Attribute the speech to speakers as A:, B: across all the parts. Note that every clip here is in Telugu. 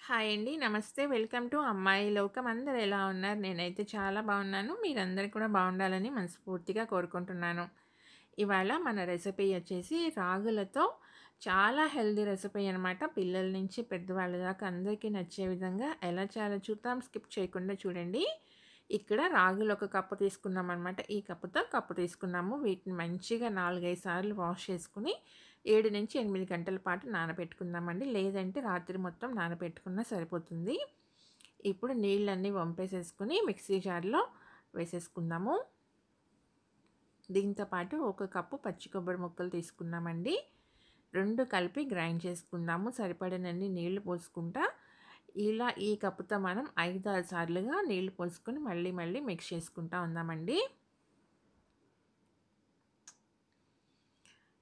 A: హాయ్ అండి. నమస్తే. వెల్కమ్ టు అమ్మాయి లోకం. అందరూ ఎలా ఉన్నారు? నేనైతే చాలా బాగున్నాను. మీరందరూ కూడా బాగుండాలని మనస్ఫూర్తిగా కోరుకుంటున్నాను. ఇవాళ మన రెసిపీ వచ్చేసి రాగులతో చాలా హెల్తీ రెసిపీ అనమాట. పిల్లల నుంచి పెద్దవాళ్ళ దాకా అందరికీ నచ్చే విధంగా ఎలా చేయాలో చూద్దాం. స్కిప్ చేయకుండా చూడండి. ఇక్కడ రాగులు ఒక కప్పు తీసుకున్నామనమాట. ఈ కప్పుతో కప్పు తీసుకున్నాము. వీటిని మంచిగా 4, 5 సార్లు వాష్ చేసుకొని 7-8 గంటల పాటు నానబెట్టుకుందామండి. లేదంటే రాత్రి మొత్తం నానబెట్టుకున్నా సరిపోతుంది. ఇప్పుడు నీళ్ళన్నీ వంపేసేసుకొని మిక్సీ జార్‌లో వేసేసుకుందాము. దీంతో పాటు ఒక కప్పు పచ్చి కొబ్బరి ముక్కలు తీసుకున్నామండి. 2 కలిపి గ్రైండ్ చేసుకుందాము. సరిపడినన్ని నీళ్లు పోసుకుంటా ఇలా ఈ కప్పుతో మనం 5, 6 సార్లుగా నీళ్లు పోసుకొని మళ్ళీ మళ్ళీ మిక్స్ చేసుకుంటా ఉందామండి.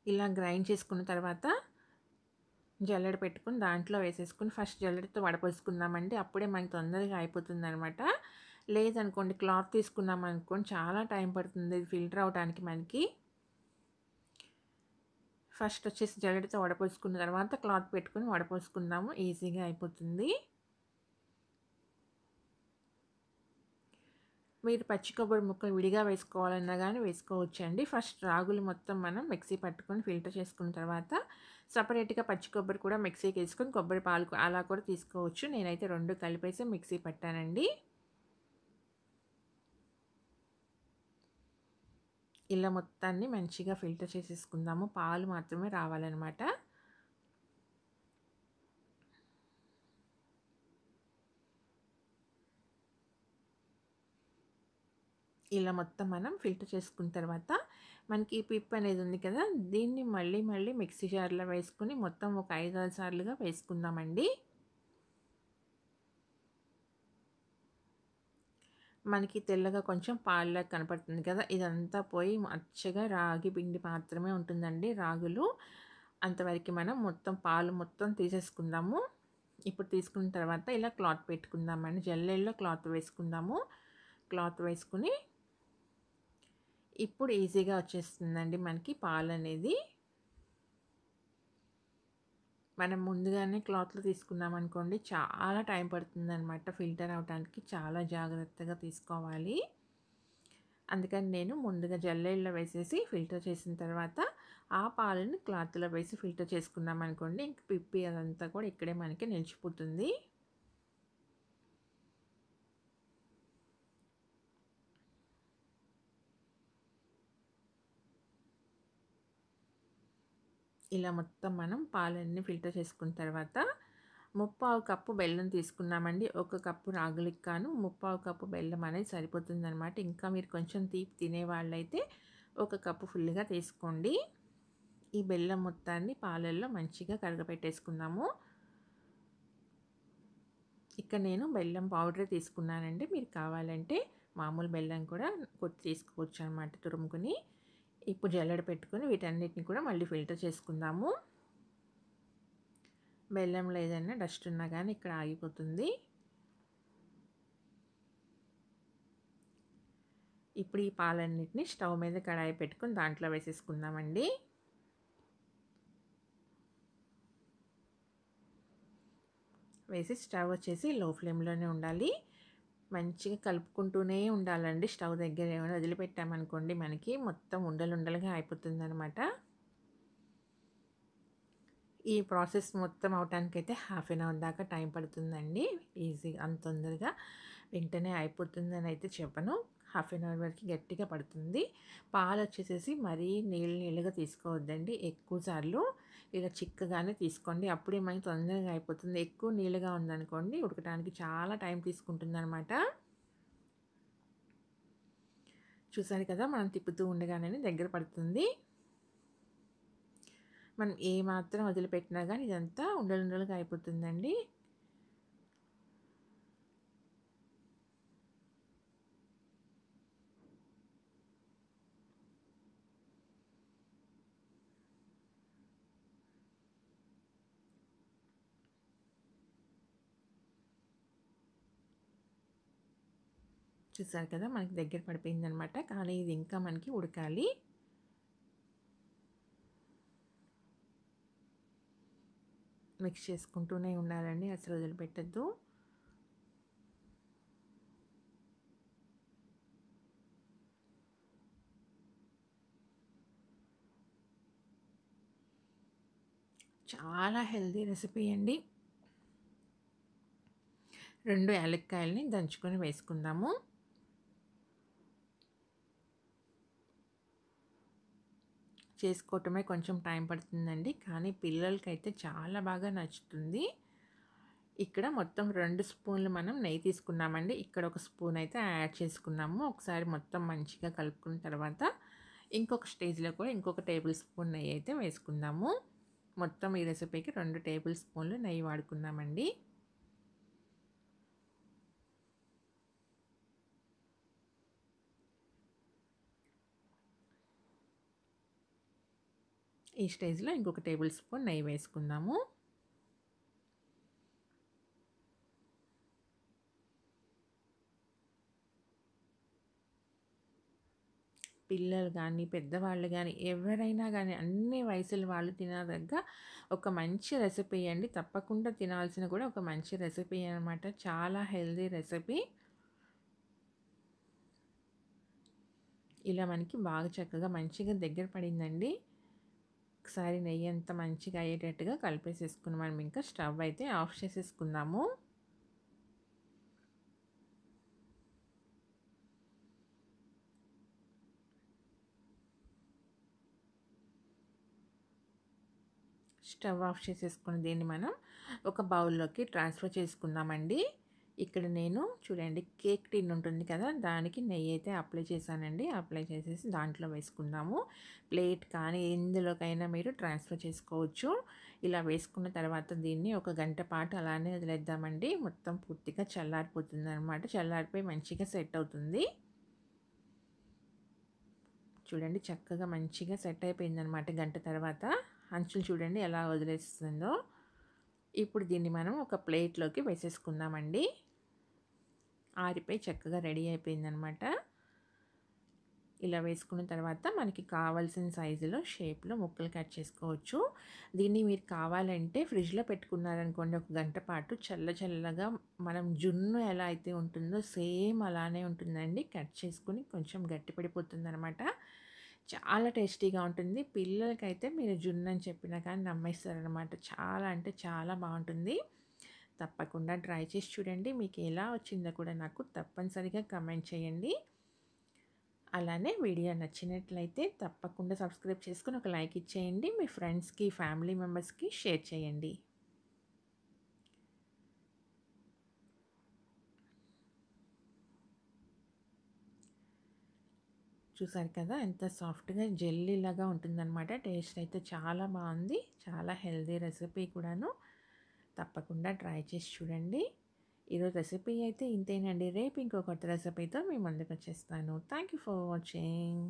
A: ఇలా గ్రైండ్ చేసుకున్న తర్వాత జల్లెడ పెట్టుకొని దాంట్లో వేసేసుకొని ఫస్ట్ జల్లెడతో వడపోసుకుందామండి. అప్పుడే మనకి తొందరగా అయిపోతుందనమాట. లేదనుకోండి క్లాత్ తీసుకున్నామనుకోండి చాలా టైం పడుతుంది ఇది ఫిల్టర్ అవ్వడానికి మనకి. ఫస్ట్ వచ్చేసి జల్లెడతో వడపోసుకున్న తర్వాత క్లాత్ పెట్టుకొని వడపోసుకుందాము. ఈజీగా అయిపోతుంది. మీరు పచ్చి కొబ్బరి ముక్కలు విడిగా వేసుకోవాలన్నా గానీ వేసుకోవచ్చండి. ఫస్ట్ రాగులు మొత్తం మనం మిక్సీ పట్టుకొని ఫిల్టర్ చేసుకున్న తర్వాత సెపరేట్‌గా పచ్చి కొబ్బరి కూడా మిక్సీకేసుకొని కొబ్బరి పాలు అలా కూడా తీసుకోవచ్చు. నేనైతే 2 కలిపేసి మిక్సీ పట్టానండి. ఇలా మొత్తాన్ని మంచిగా ఫిల్టర్ చేసేసుకుందాము. పాలు మాత్రమే రావాలనమాట. ఇలా మొత్తం మనం ఫిల్టర్ చేసుకున్న తర్వాత మనకి ఈ పిప్ అనేది ఉంది కదా! దీన్ని మళ్ళీ మళ్ళీ మిక్సీ జార్‌లో వేసుకొని మొత్తం ఒక 5, 6 సార్లుగా వేసుకుందామండి. మనకి తెల్లగా కొంచెం పాలులాగా కనపడుతుంది కదా! ఇదంతా పోయి అచ్చగా రాగి పిండి మాత్రమే ఉంటుందండి. రాగులు అంతవరకు మనం మొత్తం పాలు మొత్తం తీసేసుకుందాము. ఇప్పుడు తీసుకున్న తర్వాత ఇలా క్లాత్ పెట్టుకుందామండి. జల్లెడలో క్లాత్ వేసుకుందాము. క్లాత్ వేసుకొని ఇప్పుడు ఈజీగా వచ్చేస్తుందండి మనకి పాలనేది. మనం ముందుగానే క్లాత్‌లో తీసుకున్నామనుకోండి చాలా టైం పడుతుందనమాట ఫిల్టర్ అవ్వటానికి. చాలా జాగ్రత్తగా తీసుకోవాలి. అందుకని నేను ముందుగా జల్లెడలో వేసేసి ఫిల్టర్ చేసిన తర్వాత ఆ పాలని క్లాత్‌లో వేసి ఫిల్టర్ చేసుకున్నామనుకోండి ఇంక పిప్పి అదంతా కూడా ఇక్కడే మనకి నిలిచిపోతుంది. ఇలా మొత్తం మనం పాలన్నీ ఫిల్టర్ చేసుకున్న తర్వాత ముప్పావు కప్పు బెల్లం తీసుకున్నామండి. ఒక కప్పు రాగులకి గాను ముప్పావు కప్పు బెల్లం అనేది సరిపోతుందనమాట. ఇంకా మీరు కొంచెం తీపి తినేవాళ్ళైతే ఒక కప్పు ఫుల్‌గా తీసుకోండి. ఈ బెల్లం మొత్తాన్ని పాలల్లో మంచిగా కరగపెట్టేసుకుందాము. ఇక్కడ నేను బెల్లం పౌడరే తీసుకున్నానండి. మీరు కావాలంటే మామూలు బెల్లం కూడా కొట్టి తీసుకోవచ్చనమాట తురుముకొని. ఇప్పుడు జల్లెడ పెట్టుకొని వీటన్నిటిని కూడా మళ్ళీ ఫిల్టర్ చేసుకుందాము. బెల్లంలో ఏదైనా డస్ట్ ఉన్నా గానీ ఇక్కడ ఆగిపోతుంది. ఇప్పుడు ఈ పాలన్నిటిని స్టవ్ మీద కడాయి పెట్టుకొని దాంట్లో వేసేసుకుందామండి. వేసి స్టవ్ వచ్చేసి లో ఫ్లేమ్‌లోనే ఉండాలి. మంచిగా కలుపుకుంటూనే ఉండాలండి. స్టవ్ దగ్గర ఏమైనా వదిలిపెట్టామనుకోండి మనకి మొత్తం ఉండలుండలుగా అయిపోతుందనమాట. ఈ ప్రాసెస్ మొత్తం అవ్వటానికైతే హాఫ్ ఎన్ అవర్ దాకా టైం పడుతుందండి. ఈజీగా అంత తొందరగా వెంటనే అయిపోతుందని అయితే చెప్పను. హాఫ్ ఎన్ అవర్ వరకు గట్టిగా పడుతుంది. పాలొచ్చేసేసి మరీ నీళ్ళు నీళ్ళుగా తీసుకోవద్దండి. ఎక్కువ సార్లు ఇలా చిక్కగానే తీసుకోండి. అప్పుడే మనకి తొందరగా అయిపోతుంది. ఎక్కువ నీళ్ళుగా ఉందనుకోండి ఉడకటానికి చాలా టైం తీసుకుంటుందనమాట. చూసారు కదా! మనం తిప్పుతూ ఉండగానే దగ్గర పడుతుంది. మనం ఏ మాత్రం వదిలిపెట్టినా గానీ ఇదంతా ఉండలుండలుగా అయిపోతుందండి. చూసారు కదా! మనకి దగ్గర పడిపోయిందనమాట. కానీ ఇది ఇంకా మనకి ఉడకాలి. మిక్స్ చేసుకుంటూనే ఉండాలండి, అసలు వదిలిపెట్టద్దు. చాలా హెల్తీ రెసిపీ అండి. 2 యాలక్కాయలని దంచుకొని వేసుకుందాము. చేసుకోవటమే కొంచెం టైం పడుతుందండి, కానీ పిల్లలకైతే చాలా బాగా నచ్చుతుంది. ఇక్కడ మొత్తం 2 స్పూన్లు మనం నెయ్యి తీసుకున్నామండి. ఇక్కడ ఒక స్పూన్ అయితే యాడ్ చేసుకున్నాము. ఒకసారి మొత్తం మంచిగా కలుపుకున్న తర్వాత ఇంకొక స్టేజ్‌లో కూడా ఇంకొక టేబుల్ స్పూన్ నెయ్యి అయితే వేసుకుందాము. మొత్తం ఈ రెసిపీకి 2 టేబుల్ స్పూన్లు నెయ్యి వాడుకున్నామండి. ఈ స్టేజ్‌లో ఇంకొక టేబుల్ స్పూన్ నెయ్యి వేసుకుందాము. పిల్లలు గానీ, పెద్దవాళ్ళు గానీ, ఎవరైనా గానీ అన్ని వయసుల వాళ్ళు తినదగ్గ ఒక మంచి రెసిపీ అండి. తప్పకుండా తినాల్సిన కూడా ఒక మంచి రెసిపీ అనమాట. చాలా హెల్తీ రెసిపీ. ఇలా మనకి బాగా చక్కగా మంచిగా దగ్గర పడిందండి. ఒకసారి నెయ్యి అంతా మంచిగా అయ్యేటట్టుగా కలిపేసేసుకుని మనం ఇంకా స్టవ్ అయితే ఆఫ్ చేసేసుకుందాము. స్టవ్ ఆఫ్ చేసేసుకుని దీన్ని మనం ఒక బౌల్లోకి ట్రాన్స్ఫర్ చేసుకుందామండి. ఇక్కడ నేను చూడండి కేక్ టిన్ ఉంటుంది కదా, దానికి నెయ్యి అయితే అప్లై చేశానండి. అప్లై చేసేసి దాంట్లో వేసుకుందాము. ప్లేట్ కానీ ఎందులోకైనా మీరు ట్రాన్స్ఫర్ చేసుకోవచ్చు. ఇలా వేసుకున్న తర్వాత దీన్ని ఒక గంట పాటు అలానే వదిలేద్దామండి. మొత్తం పూర్తిగా చల్లారిపోతుంది అనమాట. చల్లారిపోయి మంచిగా సెట్ అవుతుంది. చూడండి చక్కగా మంచిగా సెట్ అయిపోయిందనమాట గంట తర్వాత. అంచులు చూడండి ఎలా వదిలేస్తుందో. ఇప్పుడు దీన్ని మనం ఒక ప్లేట్లోకి వేసేసుకుందామండి. ఆరిపోయి చక్కగా రెడీ అయిపోయిందనమాట. ఇలా వేసుకున్న తర్వాత మనకి కావాల్సిన సైజులో షేప్లో ముక్కలు కట్ చేసుకోవచ్చు. దీన్ని మీరు కావాలంటే ఫ్రిడ్జ్లో పెట్టుకున్నారనుకోండి ఒక గంట పాటు చల్లగా మనం జున్ను ఎలా అయితే ఉంటుందో సేమ్ అలానే ఉంటుందండి. కట్ చేసుకుని కొంచెం గట్టి పడిపోతుందనమాట. చాలా టేస్టీగా ఉంటుంది. పిల్లలకైతే మీరు జున్ను అని చెప్పినా కానీ నమ్మేస్తారనమాట. చాలా అంటే చాలా బాగుంటుంది. తప్పకుండా ట్రై చేసి చూడండి. మీకు ఎలా వచ్చిందో కూడా నాకు తప్పనిసరిగా కమెంట్ చేయండి. అలానే వీడియో నచ్చినట్లయితే తప్పకుండా సబ్స్క్రైబ్ చేసుకొని ఒక లైక్ ఇచ్చేయండి. మీ ఫ్రెండ్స్కి, ఫ్యామిలీ మెంబర్స్కి షేర్ చేయండి. చూసారు కదా ఎంత సాఫ్ట్గా జెల్లీలాగా ఉంటుందన్నమాట. టేస్ట్ అయితే చాలా బాగుంది. చాలా హెల్తీ రెసిపీ కూడాను. తప్పకుండా ట్రై చేసి చూడండి. ఈరోజు రెసిపీ అయితే ఇంతేనండి. రేపు ఇంకో కొత్త రెసిపీతో మీ ముందుకు వచ్చేస్తాను. Thank you for watching.